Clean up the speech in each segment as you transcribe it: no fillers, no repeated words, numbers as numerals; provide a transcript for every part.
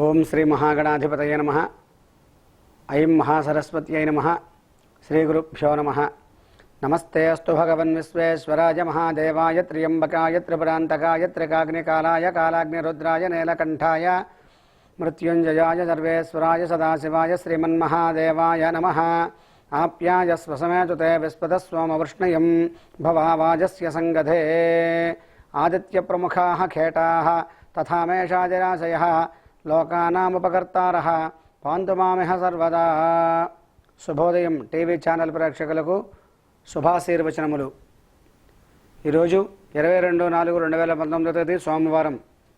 ఓం శ్రీ మహాగణాధిపతయ నమః. ఐం మహాసరస్వత్యై నమః. శ్రీ గురుభ్యో నమః. నమస్తే అస్తు భగవన్ విశ్వేశ్వరాయ మహాదేవాయ త్ర్యంబకాయ త్రిపురాంతకాయ త్రికాగ్నికాలాయ కాలాగ్నిరుద్రాయ నీలకంఠాయ మృత్యుంజయాయ సర్వేశ్వరాయ సదాశివాయ శ్రీమన్మహాదేవాయ నమః. ఆప్యాయస్వ సమేతుతే విస్పదస్వమవృష్ణయం భవావాజస్య సంగధే ఆదిత్యప్రముఖాః ఖేటాః తథా మేషాజరాశయః లోకానాముపకర్తారః పాంతు మామిహ సర్వదా. శుభోదయం టీవీ ఛానల్ ప్రేక్షకులకు శుభాశీర్వచనములు. ఈరోజు 22/4/2019 సోమవారం.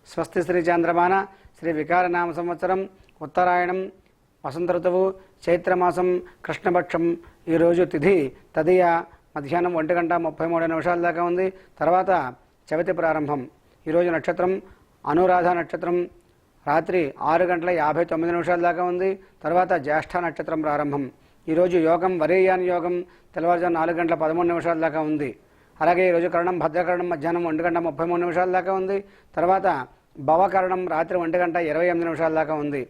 స్వస్తి శ్రీ చంద్రమాన శ్రీ వికారనామ సంవత్సరం ఉత్తరాయణం వసంత ఋతువు చైత్రమాసం కృష్ణపక్షం. ఈరోజు తిథి తదియ మధ్యాహ్నం 1:33 దాకా ఉంది. తర్వాత చవితి ప్రారంభం. ఈరోజు నక్షత్రం అనురాధ నక్షత్రం రాత్రి 6:59 దాకా ఉంది. తర్వాత జ్యేష్ఠ నక్షత్రం ప్రారంభం. ఈరోజు యోగం వరేయాన్ యోగం తెల్లవారుజాము 4:13 దాకా ఉంది. అలాగే ఈరోజు కరణం భద్రకరణం మధ్యాహ్నం 1:33 దాకా ఉంది. తర్వాత భవకరణం రాత్రి 1:28 దాకా ఉంది.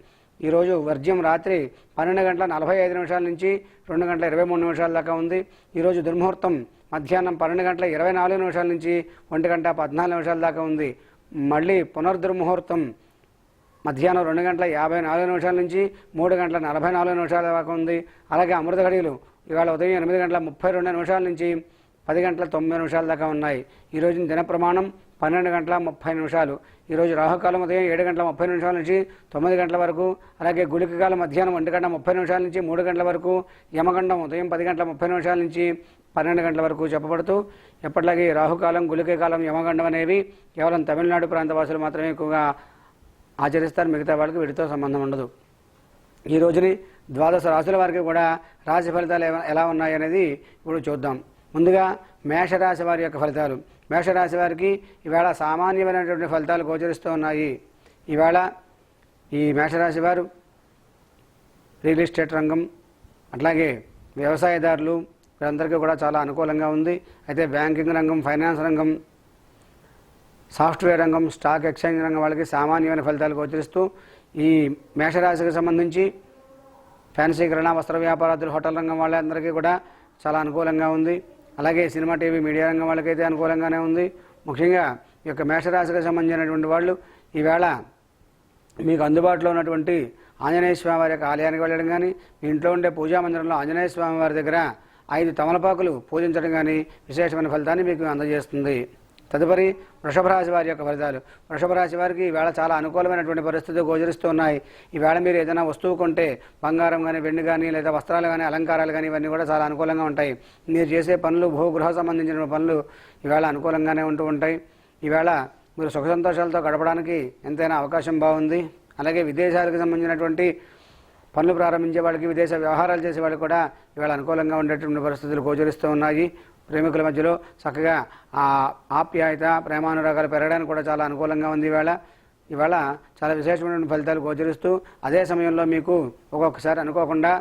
ఈరోజు వర్జ్యం రాత్రి 12:45 నుంచి 2:23 దాకా ఉంది. ఈరోజు దుర్ముహూర్తం మధ్యాహ్నం 12:24 నుంచి 1:14 దాకా ఉంది. మళ్ళీ పునర్దుర్ముహూర్తం మధ్యాహ్నం 2:54 నుంచి 3:44 దాకా ఉంది. అలాగే అమృత ఘడియలు ఇవాళ ఉదయం 8:32 నుంచి 10:09 దాకా ఉన్నాయి. ఈరోజు దిన ప్రమాణం 12:30. ఈరోజు రాహుకాలం ఉదయం 7:30 నుంచి 9 గంటల వరకు. అలాగే గుళిక కాలం మధ్యాహ్నం 1:30 నుంచి 3 గంటల వరకు. యమగండం ఉదయం 10:30 నుంచి 12 గంటల వరకు చెప్పబడుతూ, ఎప్పటిలాగే రాహుకాలం గుళిక కాలం యమగండం అనేవి కేవలం తమిళనాడు ప్రాంత వాసులు మాత్రమే ఎక్కువగా ఆచరిస్తారు. మిగతా వాళ్ళకి వీటితో సంబంధం ఉండదు. ఈ రోజుని 12 రాశుల వారికి కూడా రాశి ఫలితాలు ఎలా ఉన్నాయి అనేది ఇప్పుడు చూద్దాం. ముందుగా మేషరాశి వారి యొక్క ఫలితాలు. మేషరాశి వారికి ఈవేళ సామాన్యమైనటువంటి ఫలితాలు గోచరిస్తూ ఉన్నాయి. ఈవేళ ఈ మేషరాశి వారు రియల్ ఎస్టేట్ రంగం, అట్లాగే వ్యవసాయదారులు వీరందరికీ కూడా చాలా అనుకూలంగా ఉంది. అయితే బ్యాంకింగ్ రంగం, ఫైనాన్స్ రంగం, సాఫ్ట్వేర్ రంగం, స్టాక్ ఎక్స్చేంజ్ రంగం వాళ్ళకి సామాన్యమైన ఫలితాలు గోచరిస్తూ, ఈ మేషరాశికి సంబంధించి ఫ్యాన్సీ కిరాణా వస్త్ర వ్యాపారాదులు, హోటల్ రంగం వాళ్ళందరికీ కూడా చాలా అనుకూలంగా ఉంది. అలాగే సినిమా, టీవీ, మీడియా రంగం వాళ్ళకైతే అనుకూలంగానే ఉంది. ముఖ్యంగా ఈ యొక్క మేషరాశికి సంబంధించినటువంటి వాళ్ళు ఈవేళ మీకు అందుబాటులో ఉన్నటువంటి ఆంజనేయ స్వామి వారి యొక్క ఆలయానికి వెళ్ళడం కానీ, మీ ఇంట్లో ఉండే పూజా మందిరంలో ఆంజనేయ స్వామి వారి దగ్గర 5 తమలపాకులు పూజించడం కానీ విశేషమైన ఫలితాన్ని మీకు అందజేస్తుంది. తదుపరి వృషభ రాశి వారి యొక్క ఫలితాలు. వృషభ రాశి వారికి ఈవేళ చాలా అనుకూలమైనటువంటి పరిస్థితులు గోచరిస్తూ ఉన్నాయి. ఈవేళ మీరు ఏదైనా వస్తువు కొంటే బంగారం కానీ, వెండి కానీ, లేదా వస్త్రాలు కానీ, అలంకారాలు కానీ ఇవన్నీ కూడా చాలా అనుకూలంగా ఉంటాయి. మీరు చేసే పనులు, భూగృహ సంబంధించిన పనులు ఈవేళ అనుకూలంగానే ఉంటూ ఉంటాయి. ఈవేళ మీరు సుఖ సంతోషాలతో గడపడానికి ఎంతైనా అవకాశం బాగుంది. అలాగే విదేశాలకు సంబంధించినటువంటి పనులు ప్రారంభించే వాళ్ళకి, విదేశ వ్యవహారాలు చేసే వాళ్ళకి కూడా ఈవేళ అనుకూలంగా ఉండేటువంటి పరిస్థితులు గోచరిస్తూ ఉన్నాయి. ప్రేమికుల మధ్యలో చక్కగా ఆప్యాయత, ప్రేమానురాగాలు పెరగడానికి కూడా చాలా అనుకూలంగా ఉంది. ఈవేళ చాలా విశేషమైన ఫలితాలు గోచరిస్తూ, అదే సమయంలో మీకు ఒక్కొక్కసారి అనుకోకుండా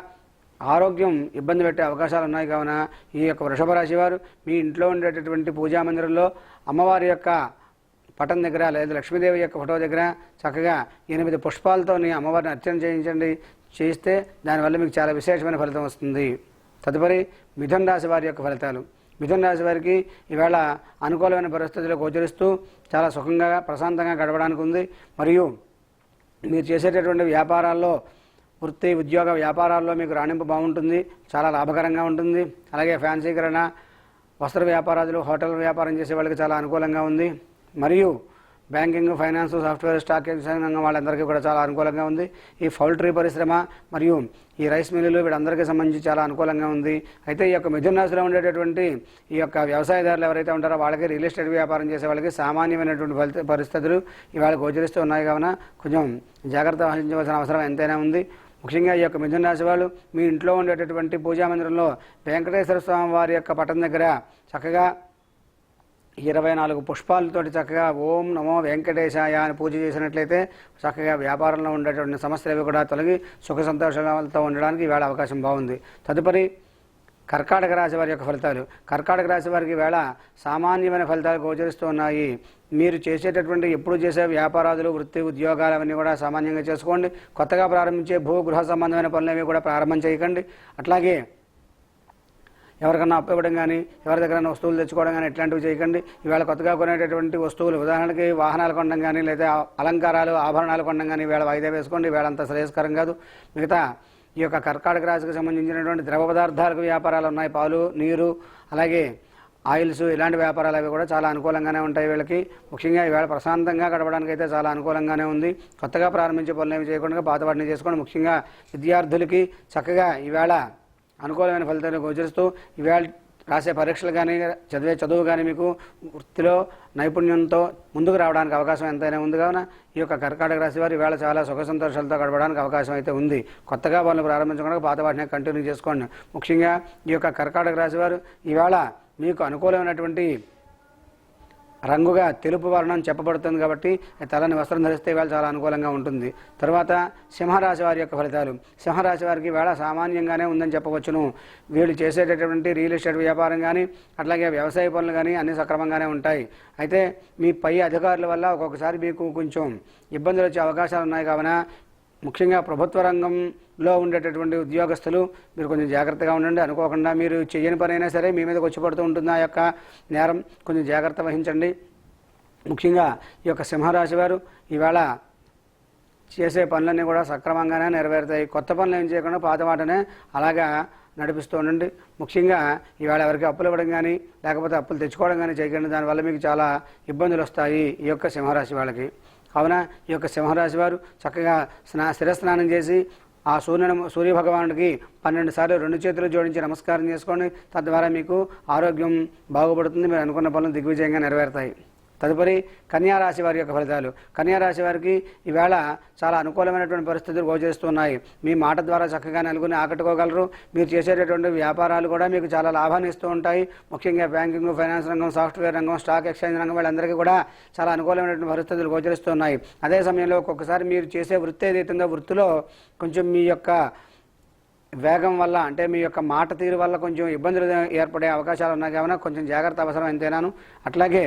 ఆరోగ్యం ఇబ్బంది పెట్టే అవకాశాలు ఉన్నాయి. కావున ఈ యొక్క వృషభ రాశి వారు మీ ఇంట్లో ఉండేటటువంటి పూజా మందిరంలో అమ్మవారి యొక్క పటం దగ్గర లేదా లక్ష్మీదేవి యొక్క ఫోటో దగ్గర చక్కగా 8 పుష్పాలతో అమ్మవారిని అర్చన చేయిస్తే దానివల్ల మీకు చాలా విశేషమైన ఫలితం వస్తుంది. తదుపరి మిథున రాశి వారి యొక్క ఫలితాలు. మిథున రాశి వారికి ఈవేళ అనుకూలమైన పరిస్థితులు గోచరిస్తూ చాలా సుఖంగా, ప్రశాంతంగా గడపడానికి ఉంది. మరియు మీరు చేసేటటువంటి వ్యాపారాల్లో, వృత్తి, ఉద్యోగ వ్యాపారాల్లో మీకు రాణింపు బాగుంటుంది, చాలా లాభకరంగా ఉంటుంది. అలాగే ఫ్యాన్సీ కిరాణా వస్త్ర వ్యాపారాలు, హోటల్ వ్యాపారం చేసే వాళ్ళకి చాలా అనుకూలంగా ఉంది. మరియు banking, finance, software, stock exchange రంగం వాళ్ళందరికీ కూడా చాలా అనుకూలంగా ఉంది. ఈ పౌల్ట్రీ పరిశ్రమ మరియు ఈ రైస్ మిల్లులు వీళ్ళందరికీ సంబంధించి చాలా అనుకూలంగా ఉంది. అయితే ఈ యొక్క మిథున రాశిలో ఉండేటటువంటి ఈ యొక్క వ్యవసాయదారులు ఎవరైతే ఉంటారో వాళ్ళకి, రియల్ ఎస్టేట్ వ్యాపారం చేసే వాళ్ళకి సామాన్యమైనటువంటి పరిస్థితులు ఇవాళ గోచరిస్తూ ఉన్నాయి. కావున కొంచెం జాగ్రత్త వహించవలసిన అవసరం ఎంతైనా ఉంది. ముఖ్యంగా ఈ యొక్క మిథున రాశి వాళ్ళు మీ ఇంట్లో ఉండేటటువంటి పూజా మందిరంలో వెంకటేశ్వర స్వామి వారి యొక్క పటం దగ్గర చక్కగా 24 పుష్పాలతోటి చక్కగా ఓం నమో వెంకటేశాయ అని పూజ చేసినట్లయితే చక్కగా వ్యాపారంలో ఉండేటువంటి సమస్యలు కూడా తొలగి సుఖ సంతోషాలతో ఉండడానికి ఈవేళ అవకాశం బాగుంది. తదుపరి కర్కాటక రాశి వారి యొక్క ఫలితాలు. కర్కాటక రాశి వారికి వేళ సామాన్యమైన ఫలితాలు గోచరిస్తూ ఉన్నాయి. మీరు చేసేటటువంటి ఎప్పుడు చేసే వ్యాపారాలు, వృత్తి, ఉద్యోగాలు అవన్నీ కూడా సామాన్యంగా చేసుకోండి. కొత్తగా ప్రారంభించే భూ గృహ సంబంధమైన పనులు అవి కూడా ప్రారంభం చేయకండి. అట్లాగే ఎవరికన్నా అప్పు ఇవ్వడం కానీ, ఎవరి దగ్గర వస్తువులు తెచ్చుకోవడం కానీ ఇట్లాంటివి చేయకండి. ఈవేళ కొత్తగా కొనేటటువంటి వస్తువులు, ఉదాహరణకి వాహనాలు కొనడం కానీ, లేదా అలంకారాలు, ఆభరణాలు కొనడం కానీ ఈవేళ వాయిదా వేసుకోండి. ఈవేళ అంత శ్రేయస్కరం కాదు. మిగతా ఈ యొక్క కర్కాటక రాశికి సంబంధించినటువంటి ద్రవ పదార్థాలకు వ్యాపారాలు ఉన్నాయి. పాలు, నీరు, అలాగే ఆయిల్స్, ఇలాంటి వ్యాపారాలు అవి కూడా చాలా అనుకూలంగానే ఉంటాయి. వీళ్ళకి ముఖ్యంగా ఈవేళ ప్రశాంతంగా గడపడానికి అయితే చాలా అనుకూలంగానే ఉంది. కొత్తగా ప్రారంభించే పనులు ఏమి చేయకుండా పాత వాటిని చేసుకోండి. ముఖ్యంగా విద్యార్థులకి చక్కగా ఈవేళ అనుకూలమైన ఫలితాలు గోచరిస్తూ ఈవేళ రాసే పరీక్షలు కానీ, చదివే చదువు కానీ మీకు వృత్తిలో నైపుణ్యంతో ముందుకు రావడానికి అవకాశం ఎంతైనా ఉంది. కావున ఈ యొక్క కర్కాటక రాశి వారు ఈవేళ చాలా సుఖ సంతోషాలతో గడపడానికి అవకాశం అయితే ఉంది. కొత్తగా పనులు ప్రారంభించకుండా పాత వాటిని కంటిన్యూ చేసుకోండి. ముఖ్యంగా ఈ యొక్క కర్కాటక రాశి వారు ఈవేళ మీకు అనుకూలమైనటువంటి రంగుగా తెలుపు వర్ణం చెప్పబడుతుంది కాబట్టి తెల్లని వస్త్రం ధరిస్తే వేళ చాలా అనుకూలంగా ఉంటుంది. తర్వాత సింహరాశి వారి యొక్క ఫలితాలు. సింహరాశి వారికి వేళ సామాన్యంగానే ఉందని చెప్పవచ్చును. వీళ్ళు చేసేటటువంటి రియల్ ఎస్టేట్ వ్యాపారం కానీ, అట్లాగే వ్యవసాయ పనులు కానీ అన్ని సక్రమంగానే ఉంటాయి. అయితే మీ పై అధికారుల వల్ల ఒక్కొక్కసారి మీకు కొంచెం ఇబ్బందులు వచ్చే అవకాశాలు ఉన్నాయి. కావున ముఖ్యంగా ప్రభుత్వ రంగంలో ఉండేటటువంటి ఉద్యోగస్తులు మీరు కొంచెం జాగ్రత్తగా ఉండండి. అనుకోకుండా మీరు చేయని పని అయినా సరే మీ మీదకి వచ్చి పడుతూ ఉంటుంది ఆ యొక్క నేరం. కొంచెం జాగ్రత్త వహించండి. ముఖ్యంగా ఈ యొక్క సింహరాశి వారు ఈవేళ చేసే పనులన్నీ కూడా సక్రమంగానే నెరవేరుతాయి. కొత్త పనులు ఏం చేయకుండా పాత వాటనే అలాగా నడిపిస్తూ ఉండండి. ముఖ్యంగా ఈవేళ ఎవరికి అప్పులు ఇవ్వడం కానీ, లేకపోతే అప్పులు తెచ్చుకోవడం కానీ చేయకండి. దానివల్ల మీకు చాలా ఇబ్బందులు వస్తాయి ఈ యొక్క సింహరాశి వాళ్ళకి. కావున ఈ యొక్క సింహరాశి వారు చక్కగా శిరస్నానం చేసి ఆ సూర్యభగవానుడికి 12 సార్లు 2 చేతులు జోడించి నమస్కారం చేసుకోండి. తద్వారా మీకు ఆరోగ్యం బాగుపడుతుంది. మీరు అనుకున్న పనులు దిగ్విజయంగా నెరవేరుతాయి. తదుపరి కన్యారాశి వారి యొక్క ఫలితాలు. కన్యారాశి వారికి ఈవేళ చాలా అనుకూలమైనటువంటి పరిస్థితులు గోచరిస్తున్నాయి. మీ మాట ద్వారా చక్కగా నలుగురిని ఆకట్టుకోగలరు. మీరు చేసేటటువంటి వ్యాపారాలు కూడా మీకు చాలా లాభాన్ని ఇస్తూ ఉంటాయి. ముఖ్యంగా బ్యాంకింగ్, ఫైనాన్స్ రంగం, సాఫ్ట్వేర్ రంగం, స్టాక్ ఎక్స్చేంజ్ రంగం వాళ్ళందరికీ కూడా చాలా అనుకూలమైనటువంటి పరిస్థితులు గోచరిస్తున్నాయి. అదే సమయంలో ఒక్కొక్కసారి మీరు చేసే వృత్తి ఏదైతుందో వృత్తిలో కొంచెం మీ యొక్క వేగం వల్ల, అంటే మీ యొక్క మాట తీరు వల్ల కొంచెం ఇబ్బందులు ఏర్పడే అవకాశాలు ఉన్నాయి. కావున కొంచెం జాగ్రత్త అవసరం ఎంతైనాను. అట్లాగే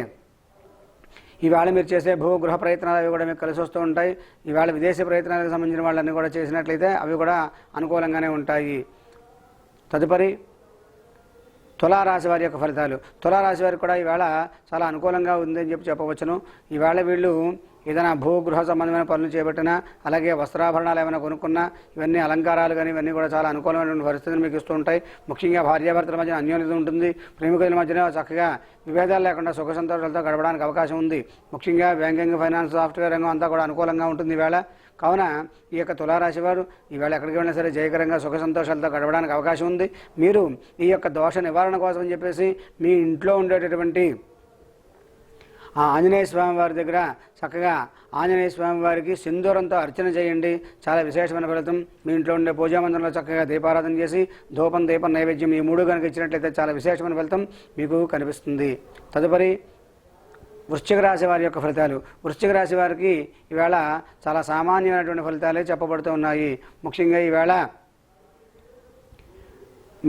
ఈవేళ మీరు చేసే భూ గృహ ప్రయత్నాలు అవి కూడా మీకు కలిసి వస్తూ ఉంటాయి. ఈవేళ విదేశీ ప్రయత్నాలకు సంబంధించిన వాళ్ళన్నీ కూడా చేసినట్లయితే అవి కూడా అనుకూలంగానే ఉంటాయి. తదుపరి తులారాశి వారి యొక్క ఫలితాలు. తులారాశి వారికి కూడా ఈవేళ చాలా అనుకూలంగా ఉందని చెప్పవచ్చును. ఈవేళ వీళ్ళు ఏదైనా భూ గృహ సంబంధమైన పనులు చేపట్టినా, అలాగే వస్త్రాభరణాలు ఏమైనా కొనుక్కున్నా, ఇవన్నీ అలంకారాలు కానీ ఇవన్నీ కూడా చాలా అనుకూలమైనటువంటి పరిస్థితులు మీకు ఇస్తూ ఉంటాయి. ముఖ్యంగా భార్యాభర్తల మధ్య అన్యోన్యత ఉంటుంది. ప్రేమికుల మధ్యన చక్కగా విభేదాలు లేకుండా సుఖ సంతోషాలతో గడపడానికి అవకాశం ఉంది. ముఖ్యంగా బ్యాంకింగ్, ఫైనాన్స్, సాఫ్ట్వేర్ రంగం అంతా కూడా అనుకూలంగా ఉంటుంది ఈవేళ. కావున ఈ యొక్క తులారాశి వారు ఈవేళ ఎక్కడికి వెళ్ళినా సరే జయకరంగా సుఖ సంతోషాలతో గడపడానికి అవకాశం ఉంది. మీరు ఈ యొక్క దోష నివారణ కోసం అని చెప్పేసి మీ ఇంట్లో ఉండేటటువంటి ఆ ఆంజనేయ స్వామి వారి దగ్గర చక్కగా ఆంజనేయ స్వామి వారికి సింధూరంతో అర్చన చేయండి. చాలా విశేషమైన ఫలితం. మీ ఇంట్లో ఉండే పూజామందిరంలో చక్కగా దీపారాధన చేసి ధూపం, దీపం, నైవేద్యం ఈ 3 కనుక ఇచ్చినట్లయితే చాలా విశేషమైన ఫలితం మీకు కనిపిస్తుంది. తదుపరి వృశ్చిక రాశి వారి యొక్క ఫలితాలు. వృశ్చిక రాశి వారికి ఈవేళ చాలా సామాన్యమైనటువంటి ఫలితాలే చెప్పబడుతూ ఉన్నాయి. ముఖ్యంగా ఈవేళ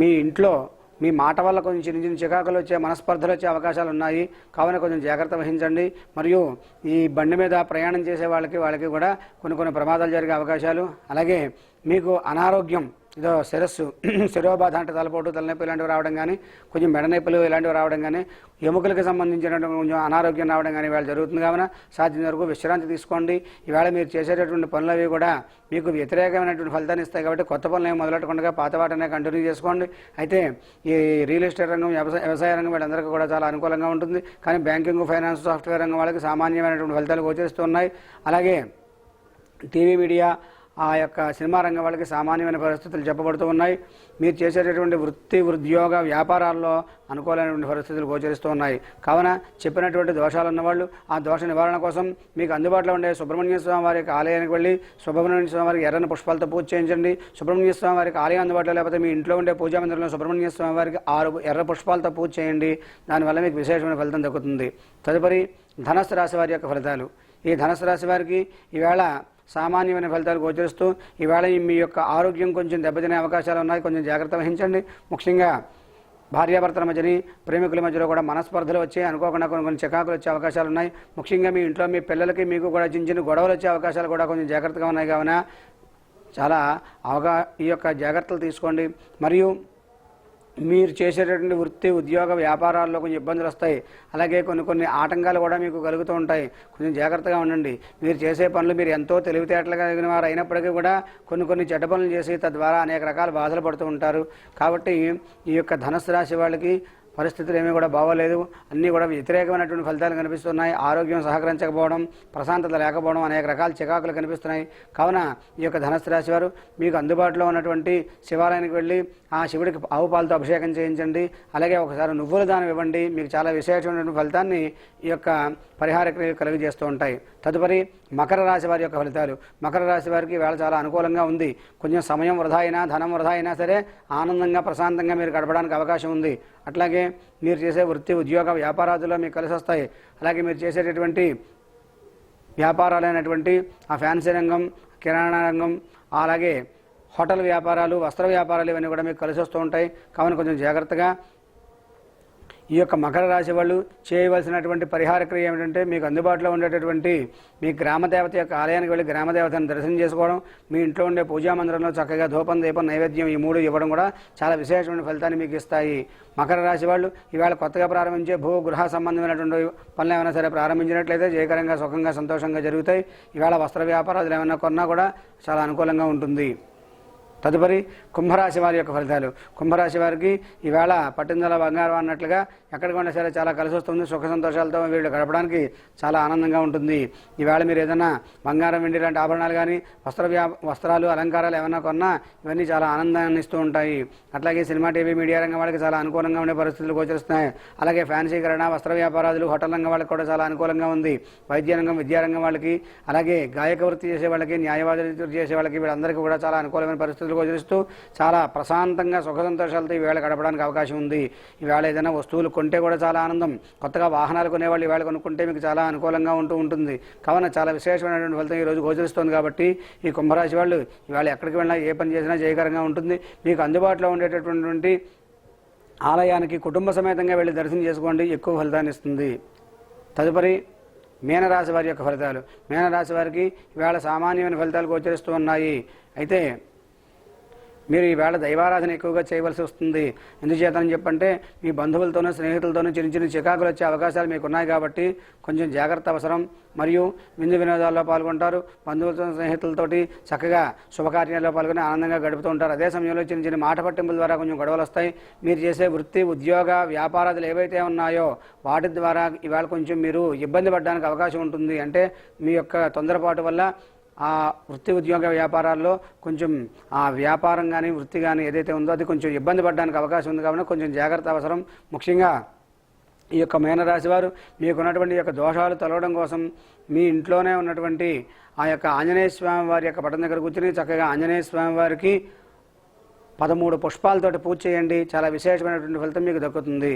మీ ఇంట్లో మీ మాట వల్ల కొంచెం చిన్న చిన్న చికాకులు వచ్చే, మనస్పర్ధలు వచ్చే అవకాశాలు ఉన్నాయి. కావున కొంచెం జాగ్రత్త వహించండి. మరియు ఈ బండి మీద ప్రయాణం చేసే వాళ్ళకి కూడా కొన్ని ప్రమాదాలు జరిగే అవకాశాలు, అలాగే మీకు అనారోగ్యం, ఇదో శిరోబాధ అంటే తలపోటు, తలనొప్పి ఇలాంటివి రావడం కానీ, కొంచెం మెడ నొప్పులు ఇలాంటివి రావడం కానీ, ఎముకలకు సంబంధించినటువంటి కొంచెం అనారోగ్యం రావడం కానీ ఇవాళ జరుగుతుంది. కావున సాధ్యం వరకు విశ్రాంతి తీసుకోండి. ఈవేళ మీరు చేసేటటువంటి పనులు అవి కూడా మీకు వ్యతిరేకమైనటువంటి ఫలితాన్ని ఇస్తాయి. కాబట్టి కొత్త పనులు ఏమి మొదలెట్టకుండా పాత వాటినే కంటిన్యూ చేసుకోండి. అయితే ఈ రియల్ ఎస్టేట్ రంగం, వ్యవసాయ రంగం వీళ్ళందరికీ కూడా చాలా అనుకూలంగా ఉంటుంది. కానీ బ్యాంకింగ్, ఫైనాన్స్, సాఫ్ట్వేర్ రంగం వాళ్ళకి సామాన్యమైనటువంటి ఫలితాలు గోచరిస్తున్నాయి. అలాగే టీవీ, మీడియా, ఆ యొక్క సినిమా రంగం వాళ్ళకి సామాన్యమైన పరిస్థితులు చెప్పబడుతూ ఉన్నాయి. మీరు చేసేటటువంటి వృత్తి, ఉద్యోగ, వ్యాపారాల్లో అనుకూలమైనటువంటి పరిస్థితులు గోచరిస్తూ ఉన్నాయి. కావున చెప్పినటువంటి దోషాలు ఉన్నవాళ్ళు ఆ దోష నివారణ కోసం మీకు అందుబాటులో ఉండే సుబ్రహ్మణ్య స్వామి వారి యొక్క ఆలయానికి వెళ్ళి సుబ్రహ్మణ్య స్వామి వారికి ఎర్రని పుష్పాలతో పూజ చేయించండి. సుబ్రహ్మణ్య స్వామి వారికి ఆలయం అందుబాటులో లేకపోతే మీ ఇంట్లో ఉండే పూజా మందిరంలో సుబ్రహ్మణ్య స్వామి వారికి 6 ఎర్ర పుష్పాలతో పూజ చేయండి. దానివల్ల మీకు విశేషమైన ఫలితం దక్కుతుంది. తదుపరి ధనస్సు రాశి వారి యొక్క ఫలితాలు. ఈ ధనస్సు రాశి వారికి ఈవేళ సామాన్యమైన ఫలితాలు గోచరిస్తూ ఈవేళ మీ యొక్క ఆరోగ్యం కొంచెం దెబ్బతినే అవకాశాలు ఉన్నాయి. కొంచెం జాగ్రత్త వహించండి. ముఖ్యంగా భార్యాభర్తల మధ్యని ప్రేమికుల మధ్యలో కూడా మనస్పర్ధలు వచ్చి అనుకోకుండా కొన్ని చికాకులు వచ్చే అవకాశాలు ఉన్నాయి. ముఖ్యంగా మీ ఇంట్లో మీ పిల్లలకి మీకు కూడా చిన్న చిన్న గొడవలు వచ్చే అవకాశాలు కూడా కొంచెం జాగ్రత్తగా ఉన్నాయి. కావున చాలా ఈ యొక్క జాగ్రత్తలు తీసుకోండి. మరియు మీరు చేసేటటువంటి వృత్తి ఉద్యోగ వ్యాపారాల్లో కొంచెం ఇబ్బందులు వస్తాయి. అలాగే కొన్ని ఆటంకాలు కూడా మీకు కలుగుతూ ఉంటాయి. కొంచెం జాగ్రత్తగా ఉండండి. మీరు చేసే పనులు మీరు ఎంతో తెలివితేటలు కలిగిన వారు అయినప్పటికీ కూడా కొన్ని చెడ్డ పనులు చేసి తద్వారా అనేక రకాల బాధలు పడుతూ ఉంటారు. కాబట్టి ఈ యొక్క ధనుస్సు రాశి వాళ్ళకి పరిస్థితులు ఏమీ కూడా బాగోలేదు. అన్నీ కూడా వ్యతిరేకమైనటువంటి ఫలితాలు కనిపిస్తున్నాయి. ఆరోగ్యం సహకరించకపోవడం, ప్రశాంతత లేకపోవడం, అనేక రకాల చికాకులు కనిపిస్తున్నాయి. కావున ఈ యొక్క ధనుస్సు రాశి వారు మీకు అందుబాటులో ఉన్నటువంటి శివాలయానికి వెళ్ళి ఆ శివుడికి ఆవు పాలతో అభిషేకం చేయించండి. అలాగే ఒకసారి నువ్వుల దానం ఇవ్వండి. మీకు చాలా విశేషమైనటువంటి ఫలితాన్ని ఈ యొక్క పరిహార క్రియలు కలుగజేస్తూ ఉంటాయి. తదుపరి మకర రాశి వారి యొక్క ఫలితాలు. మకర రాశి వారికి వేళ చాలా అనుకూలంగా ఉంది. కొంచెం సమయం వృధా అయినా, ధనం వృధా అయినా సరే ఆనందంగా ప్రశాంతంగా మీరు గడపడానికి అవకాశం ఉంది. అట్లాగే మీరు చేసే వృత్తి ఉద్యోగ వ్యాపారాదుల్లో మీకు కలిసి వస్తాయి. అలాగే మీరు చేసేటటువంటి వ్యాపారాలైనటువంటి ఆ ఫ్యాన్సీ రంగం, కిరాణా రంగం, అలాగే హోటల్ వ్యాపారాలు, వస్త్ర వ్యాపారాలు ఇవన్నీ కూడా మీకు కలిసి వస్తూ ఉంటాయి. కావున కొంచెం జాగ్రత్తగా ఈ యొక్క మకర రాశి వాళ్ళు చేయవలసినటువంటి పరిహార క్రియ ఏమిటంటే మీకు అందుబాటులో ఉండేటటువంటి మీ గ్రామదేవత యొక్క ఆలయానికి వెళ్ళి గ్రామదేవతను దర్శనం చేసుకోవడం, మీ ఇంట్లో ఉండే పూజా మందిరంలో చక్కగా ధూపం, దీపం, నైవేద్యం ఈ 3 ఇవ్వడం కూడా చాలా విశేషమైన ఫలితాన్ని మీకు ఇస్తాయి. మకర రాశి వాళ్ళు ఈవేళ కొత్తగా ప్రారంభించే గృహ సంబంధమైనటువంటి పనులు ఏమైనా సరే ప్రారంభించినట్లయితే జయకరంగా, సుఖంగా, సంతోషంగా జరుగుతాయి. ఈవేళ వస్త్ర వ్యాపారాలు ఏమైనా కొన్నా కూడా చాలా అనుకూలంగా ఉంటుంది. తదుపరి కుంభరాశి వారి యొక్క ఫలితాలు. కుంభరాశి వారికి ఈవేళ పట్టిందల బంగారం అన్నట్లుగా ఎక్కడికి ఉన్నా సరే చాలా కలిసి వస్తుంది. సుఖ సంతోషాలతో వీళ్ళు గడపడానికి చాలా ఆనందంగా ఉంటుంది. ఈవేళ మీరు ఏదైనా బంగారం, వెండి లాంటి ఆభరణాలు కానీ వస్త్రాలు, అలంకారాలు ఏమైనా కొన్నా ఇవన్నీ చాలా ఆనందాన్ని ఇస్తూ ఉంటాయి. అట్లాగే సినిమా, టీవీ, మీడియా రంగం వాళ్ళకి చాలా అనుకూలంగా ఉండే పరిస్థితులు గోచరిస్తున్నాయి. అలాగే ఫ్యాన్సీకరణ, వస్త్ర వ్యాపారాలు, హోటల్ రంగం వాళ్ళకి కూడా చాలా అనుకూలంగా ఉంది. వైద్య రంగం, విద్యారంగం వాళ్ళకి, అలాగే గాయక వృత్తి చేసే వాళ్ళకి, న్యాయవాద వృత్తి చేసే వాళ్ళకి వీళ్ళందరికీ కూడా చాలా అనుకూలమైన పరిస్థితులు గోచరిస్తూ చాలా ప్రశాంతంగా సుఖ సంతోషాలతో ఈవేళ గడపడానికి అవకాశం ఉంది. ఈవేళ ఏదైనా వస్తువులు కొంటే కూడా చాలా ఆనందం. కొత్తగా వాహనాలు కొనేవాళ్ళు ఈవేళ కొనుక్కుంటే మీకు చాలా అనుకూలంగా ఉంటుంది. కావున చాలా విశేషమైనటువంటి ఫలితం ఈరోజు గోచరిస్తుంది. కాబట్టి ఈ కుంభరాశి వాళ్ళు ఈవేళ ఎక్కడికి వెళ్ళినా, ఏ పని చేసినా జయకరంగా ఉంటుంది. మీకు అందుబాటులో ఉండేటటువంటి ఆలయానికి కుటుంబ సమేతంగా వెళ్ళి దర్శనం చేసుకోండి, ఎక్కువ ఫలితాన్ని ఇస్తుంది. తదుపరి మీనరాశి వారి యొక్క ఫలితాలు. మీనరాశి వారికి ఈవేళ సామాన్యమైన ఫలితాలు గోచరిస్తూ ఉన్నాయి. అయితే మీరు ఈవేళ దైవారాధన ఎక్కువగా చేయవలసి వస్తుంది. ఎందుచేతని చెప్పంటే మీ బంధువులతోనూ, స్నేహితులతోనూ చిన్న చికాకులు వచ్చే అవకాశాలు మీకు ఉన్నాయి. కాబట్టి కొంచెం జాగ్రత్త అవసరం. మరియు విందు వినోదాల్లో పాల్గొంటారు. బంధువులతో, స్నేహితులతోటి చక్కగా శుభకార్యాల్లో పాల్గొని ఆనందంగా గడుపుతూ ఉంటారు. అదే సమయంలో చిన్న మాట పట్టింపుల ద్వారా కొంచెం గొడవలు వస్తాయి. మీరు చేసే వృత్తి, ఉద్యోగ వ్యాపారాలు ఏవైతే ఉన్నాయో వాటి ద్వారా ఈవేళ కొంచెం మీరు ఇబ్బంది పడడానికి అవకాశం ఉంటుంది. అంటే మీ యొక్క తొందరపాటు వల్ల ఆ వృత్తి, ఉద్యోగ వ్యాపారాల్లో కొంచెం ఆ వ్యాపారం కానీ, వృత్తి కానీ ఏదైతే ఉందో అది కొంచెం ఇబ్బంది పడడానికి అవకాశం ఉంది. కాబట్టి కొంచెం జాగ్రత్త అవసరం. ముఖ్యంగా ఈ యొక్క మీనరాశి వారు మీకున్నటువంటి యొక్క దోషాలు తొలగడం కోసం మీ ఇంట్లోనే ఉన్నటువంటి ఆ యొక్క ఆంజనేయ స్వామి వారి యొక్క పటం దగ్గర కూర్చుని చక్కగా ఆంజనేయ స్వామి వారికి 13 పుష్పాలతోటి పూజ చేయండి. చాలా విశేషమైనటువంటి ఫలితం మీకు దక్కుతుంది.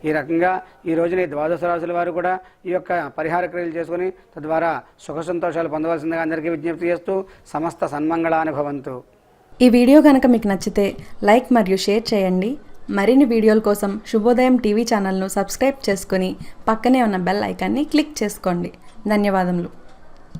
ఈ రకంగా ఈ రోజున 12 రాశుల వారు కూడా ఈ యొక్క పరిహార క్రియలు చేసుకుని తద్వారా సుఖ సంతోషాలు పొందవలసిందిగా అందరికీ విజ్ఞప్తి చేస్తూ సమస్త సన్మంగళాని భవంతు. ఈ వీడియో కనుక మీకు నచ్చితే లైక్ మరియు షేర్ చేయండి. మరిన్ని వీడియోల కోసం శుభోదయం టీవీ ఛానల్ను సబ్స్క్రైబ్ చేసుకుని పక్కనే ఉన్న బెల్ ఐకాన్ని క్లిక్ చేసుకోండి. ధన్యవాదములు.